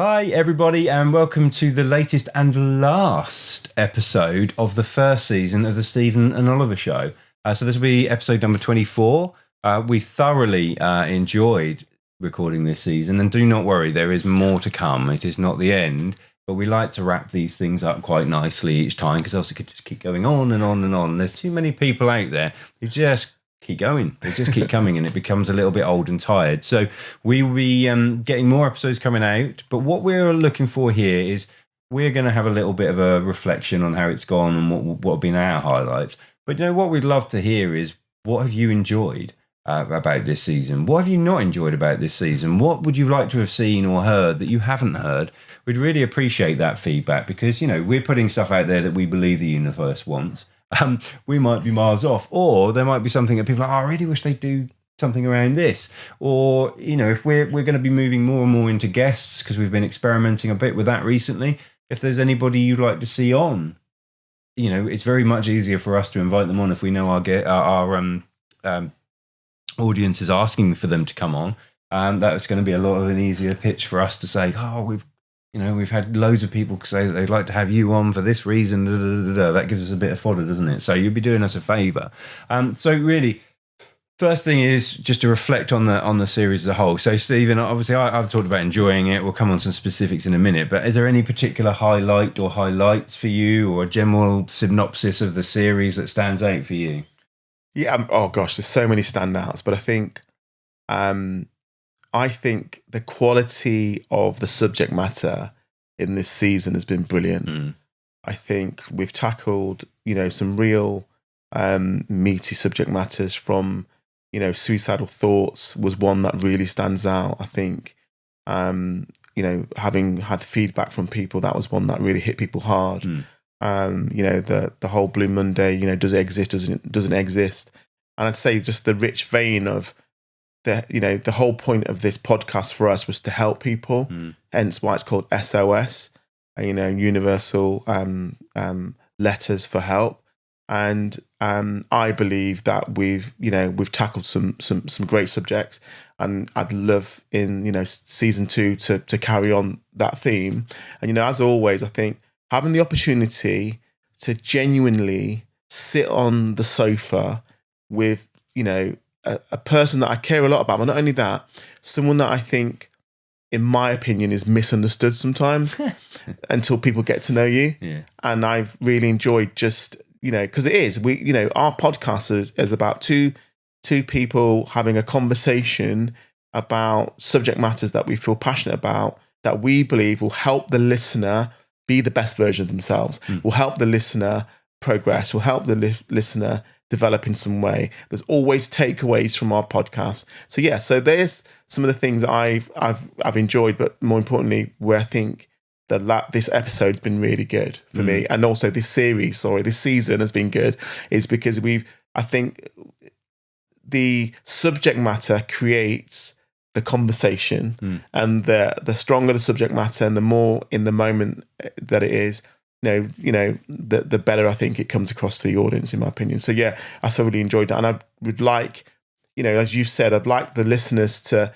Hi, everybody, and welcome to the latest and last episode of the first season of the Stephen and Oliver Show. So this will be episode number 24. We thoroughly enjoyed recording this season, and do not worry, there is more to come. It is not the end, but we like to wrap these things up quite nicely each time because else it could just keep going on and on and on. There's too many people out there who just keep going. They just keep coming, and it becomes a little bit old and tired. So we will be getting more episodes coming out. But what we're looking for here is we're going to have a little bit of a reflection on how it's gone and what have been our highlights. But you know what we'd love to hear is, what have you enjoyed about this season? What have you not enjoyed about this season? What would you like to have seen or heard that you haven't heard? We'd really appreciate that feedback because, you know, we're putting stuff out there that we believe the universe wants. We might be miles off, or there might be something that people are, I really wish they'd do something around this. Or, you know, if we're going to be moving more and more into guests because we've been experimenting a bit with that recently, if there's anybody you'd like to see on, you know, it's very much easier for us to invite them on if we know our audience is asking for them to come on. That's going to be a lot of an easier pitch for us to say, we've had loads of people say that they'd like to have you on for this reason. That gives us a bit of fodder, doesn't it? So you'll be doing us a favour. So really, first thing is just to reflect on the series as a whole. So Stephen, obviously I've talked about enjoying it. We'll come on some specifics in a minute. But is there any particular highlight or highlights for you, or a general synopsis of the series that stands out for you? Yeah. Oh gosh, there's so many standouts. But I think the quality of the subject matter in this season has been brilliant. I think we've tackled, some real meaty subject matters from, suicidal thoughts was one that really stands out. I think, having had feedback from people, that was one that really hit people hard. The whole Blue Monday, does it exist, doesn't exist? And I'd say just the rich vein of the whole point of this podcast for us was to help people, hence why it's called SOS, universal letters for help. And I believe that we've tackled some great subjects, and I'd love in season 2 to carry on that theme. And as always, I think having the opportunity to genuinely sit on the sofa with a person that I care a lot about, but not only that, someone that I think, in my opinion, is misunderstood sometimes until people get to know you. Yeah. And I've really enjoyed just, because it is, our podcast is about two people having a conversation about subject matters that we feel passionate about, that we believe will help the listener be the best version of themselves, will help the listener progress, will help the listener develop in some way. There's always takeaways from our podcast. So there's some of the things that I've enjoyed, but more importantly, where I think that this episode's been really good for me, and also this season has been good, is because I think the subject matter creates the conversation, and the stronger the subject matter and the more in the moment that it is, the better I think it comes across to the audience, in my opinion. So yeah, I thoroughly enjoyed that. And I would like, as you've said, I'd like the listeners to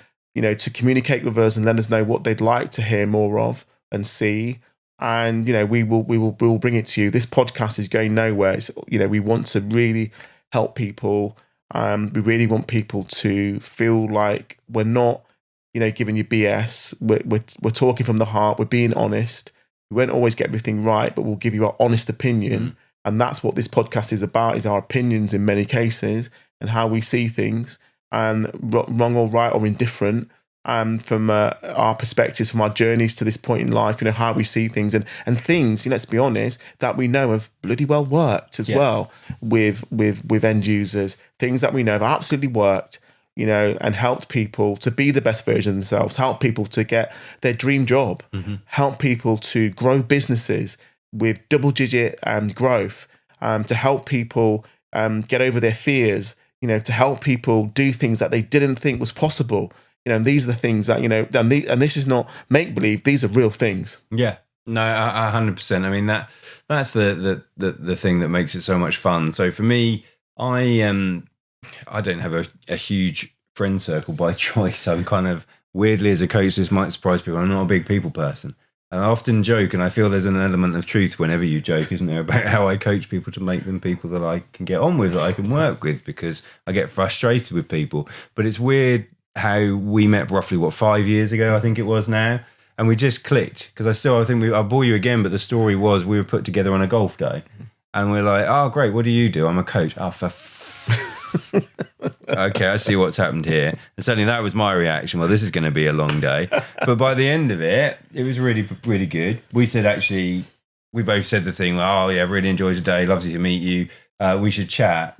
communicate with us and let us know what they'd like to hear more of and see. And, we will bring it to you. This podcast is going nowhere. It's, we want to really help people. We really want people to feel like we're not, giving you BS. We're talking from the heart. We're being honest. We won't always get everything right, but we'll give you our honest opinion. And that's what this podcast is about, is our opinions in many cases and how we see things, and wrong or right or indifferent, from our perspectives, from our journeys to this point in life, how we see things and things, let's be honest, that we know have bloody well worked as well with end users, things that we know have absolutely worked, and helped people to be the best version of themselves, help people to get their dream job, help people to grow businesses with double-digit growth, to help people get over their fears, to help people do things that they didn't think was possible. And these are the things that, and this is not make-believe, these are real things. Yeah. No, 100%. I mean, that's the thing that makes it so much fun. So for me, I don't have a huge friend circle by choice. I'm kind of weirdly, as a coach, this might surprise people. I'm not a big people person. And I often joke, and I feel there's an element of truth whenever you joke, isn't there, about how I coach people to make them people that I can get on with, that I can work with, because I get frustrated with people. But it's weird how we met roughly, 5 years ago, I think it was now. And we just clicked, because I think I'll bore you again, but the story was we were put together on a golf day. And we're like, oh, great, what do you do? I'm a coach. Oh, okay, I see what's happened here. And certainly that was my reaction. Well, this is going to be a long day. But by the end of it, it was really, really good. We said, actually, we both said the thing, oh, yeah, really enjoyed today. Lovely to meet you. We should chat.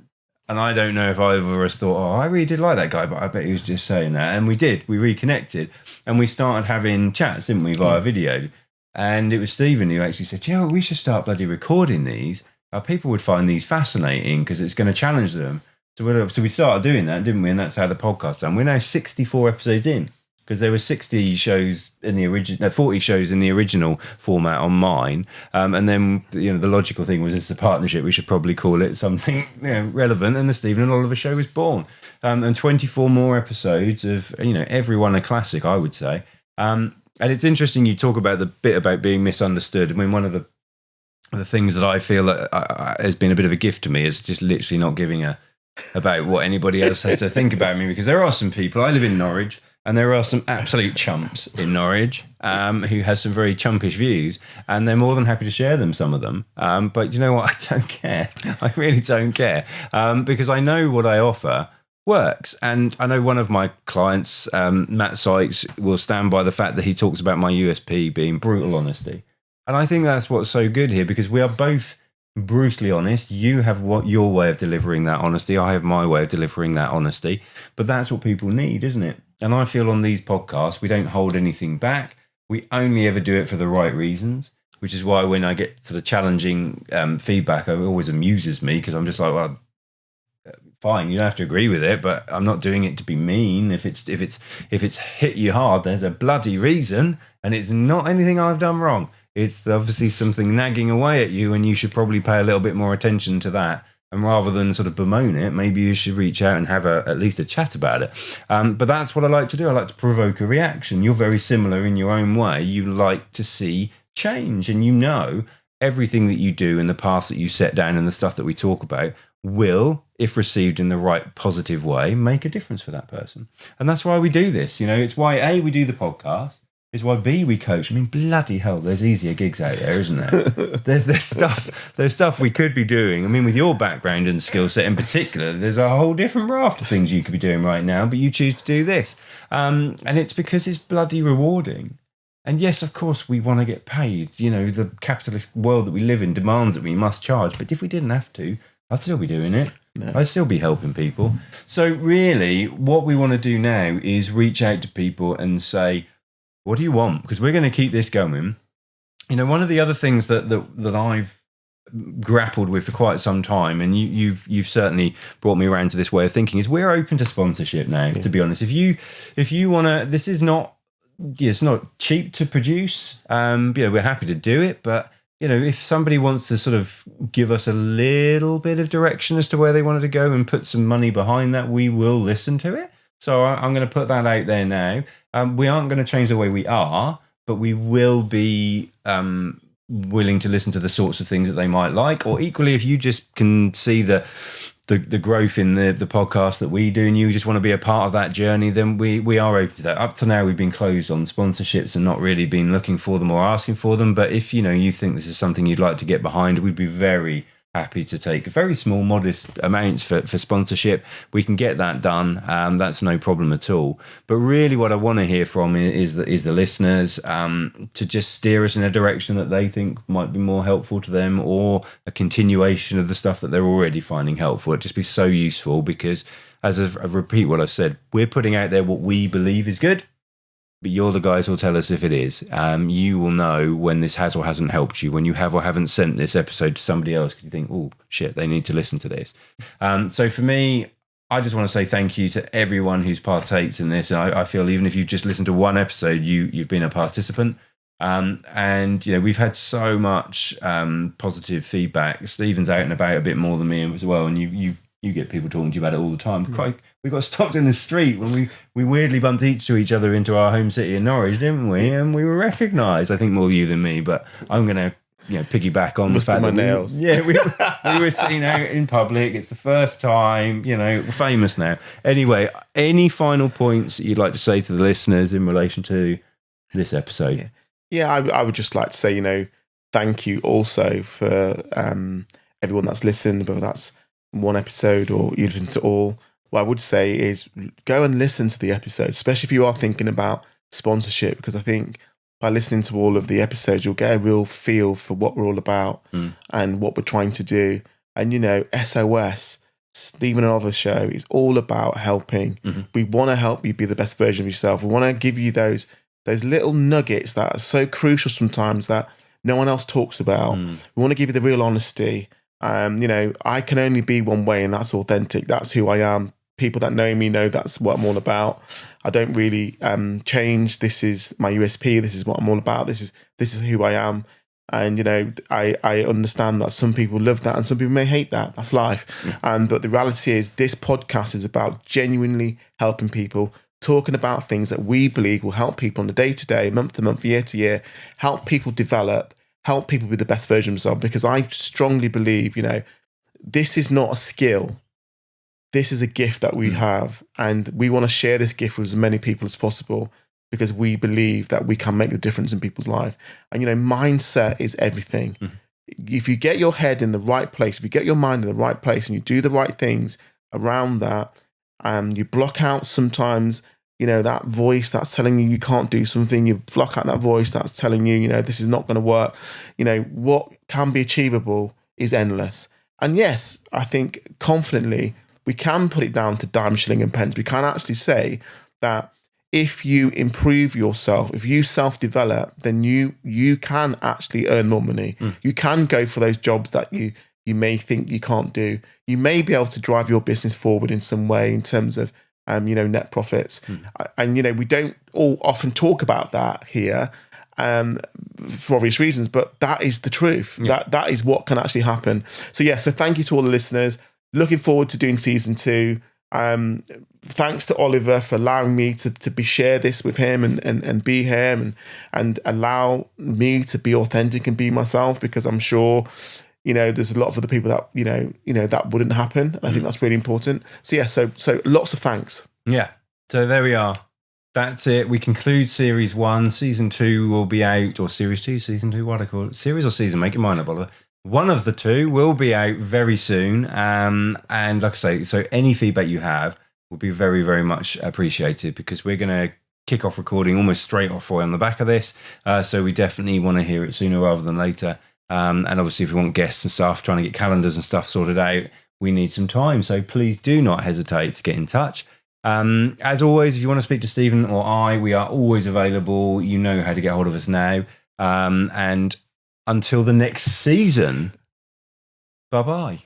And I don't know if either of us thought, oh, I really did like that guy, but I bet he was just saying that. And we did. We reconnected. And we started having chats, didn't we, via video. And it was Stephen who actually said, we should start bloody recording these. People would find these fascinating because it's going to challenge them. So we started doing that, didn't we? And that's how the podcast done. We're now 64 episodes in, because there were 60 shows in the original, 40 shows in the original format on mine. And then, the logical thing was, it's a partnership. We should probably call it something relevant. And the Stephen and Oliver Show was born. And 24 more episodes of, every one a classic, I would say. And it's interesting you talk about the bit about being misunderstood. I mean, one of the things that I feel has been a bit of a gift to me is just literally not giving about what anybody else has to think about me, because there are some people, I live in Norwich, and there are some absolute chumps in Norwich who has some very chumpish views, and they're more than happy to share them, some of them. But you know what? I don't care. I really don't care, because I know what I offer works. And I know one of my clients, Matt Sykes, will stand by the fact that he talks about my USP being brutal honesty. And I think that's what's so good here, because we are both brutally honest. You have your way of delivering that honesty. I have my way of delivering that honesty. But that's what people need, isn't it? And I feel on these podcasts, we don't hold anything back. We only ever do it for the right reasons, which is why when I get to the challenging feedback, it always amuses me, because I'm just like, well, fine, you don't have to agree with it, but I'm not doing it to be mean. If it's hit you hard, there's a bloody reason, and it's not anything I've done wrong. It's obviously something nagging away at you, and you should probably pay a little bit more attention to that. And rather than sort of bemoan it, maybe you should reach out and have at least a chat about it. But that's what I like to do. I like to provoke a reaction. You're very similar in your own way. You like to see change, and everything that you do and the paths that you set down and the stuff that we talk about will, if received in the right positive way, make a difference for that person. And that's why we do this. It's why A, we do the podcast. It's why B, we coach. I mean, bloody hell, there's easier gigs out there, isn't there? there's stuff we could be doing. I mean, with your background and skill set in particular, there's a whole different raft of things you could be doing right now, but you choose to do this. And it's because it's bloody rewarding. And yes, of course, we want to get paid. The capitalist world that we live in demands that we must charge. But if we didn't have to, I'd still be doing it. No. I'd still be helping people. So really, what we want to do now is reach out to people and say, what do you want? Because we're going to keep this going. One of the other things that I've grappled with for quite some time, and you've certainly brought me around to this way of thinking, is we're open to sponsorship now. Yeah. To be honest, if you want to, this is not, it's not cheap to produce. We're happy to do it, but if somebody wants to sort of give us a little bit of direction as to where they wanted to go and put some money behind that, we will listen to it. So I'm going to put that out there now. We aren't going to change the way we are, but we will be willing to listen to the sorts of things that they might like. Or equally, if you just can see the growth in the podcast that we do, and you just want to be a part of that journey, then we are open to that. Up to now, we've been closed on sponsorships and not really been looking for them or asking for them. But if you think this is something you'd like to get behind, we'd be very happy to take very small, modest amounts for sponsorship. We can get that done. That's no problem at all. But really what I want to hear from is the listeners, to just steer us in a direction that they think might be more helpful to them, or a continuation of the stuff that they're already finding helpful. It'd just be so useful, because as I repeat what I've said, we're putting out there what we believe is good. But you're the guys who'll tell us if it is. You will know when this has or hasn't helped you, when you have or haven't sent this episode to somebody else because you think, oh, shit, they need to listen to this. So for me, I just want to say thank you to everyone who's partaked in this. And I feel even if you've just listened to one episode, you've been a participant. And we've had so much positive feedback. Stephen's out and about a bit more than me as well. And you get people talking to you about it all the time. we got stopped in the street when we weirdly bumped each other into our home city in Norwich, didn't we? And we were recognised. I think more you than me, but I'm going to piggyback on the fact that nails. we were seen out in public. It's the first time, we're famous now. Anyway, any final points that you'd like to say to the listeners in relation to this episode? Yeah, I would just like to say, thank you also for everyone that's listened, whether that's one episode or you listen to all. What I would say is go and listen to the episode, especially if you are thinking about sponsorship, because I think by listening to all of the episodes, you'll get a real feel for what we're all about and what we're trying to do. And, SOS, Stephen and Oliver Show, is all about helping. Mm-hmm. We want to help you be the best version of yourself. We want to give you those little nuggets that are so crucial sometimes that no one else talks about. We want to give you the real honesty. I can only be one way, and that's authentic. That's who I am. People that know me know that's what I'm all about. I don't really change. This is my USP. This is what I'm all about. This is who I am. And I understand that some people love that and some people may hate that. That's life. But the reality is, this podcast is about genuinely helping people, talking about things that we believe will help people on a day-to-day, month-to-month, year-to-year, help people develop, help people be the best version of themselves. Because I strongly believe, this is not a skill. This is a gift that we have, and we want to share this gift with as many people as possible because we believe that we can make the difference in people's life. And, mindset is everything. If you get your head in the right place, if you get your mind in the right place and you do the right things around that, and you block out sometimes, that voice that's telling you can't do something, you block out that voice that's telling you, this is not going to work. What can be achievable is endless. And yes, I think confidently, we can put it down to dime, shilling and pence. We can actually say that if you improve yourself, if you self-develop, then you can actually earn more money. You can go for those jobs that you may think you can't do. You may be able to drive your business forward in some way in terms of net profits. And we don't all often talk about that here for obvious reasons, but that is the truth. That is what can actually happen. So thank you to all the listeners. Looking forward to doing season 2. Thanks to Oliver for allowing me to share this with him and be him and allow me to be authentic and be myself, because I'm sure, there's a lot of other people that, that wouldn't happen. I think that's really important. So lots of thanks. Yeah. So there we are. That's it. We conclude series 1. Season 2 will be out, or series 2, season 2, what do I call it? Series or season? Make your mind up, Oliver. One of the two will be out very soon. And like I say, so any feedback you have will be very, very much appreciated, because we're going to kick off recording almost straight off on the back of this. So we definitely want to hear it sooner rather than later. And obviously, if we want guests and stuff, trying to get calendars and stuff sorted out, we need some time. So please do not hesitate to get in touch. As always, if you want to speak to Stephen or I, we are always available. You know how to get hold of us now. And until the next season, bye-bye.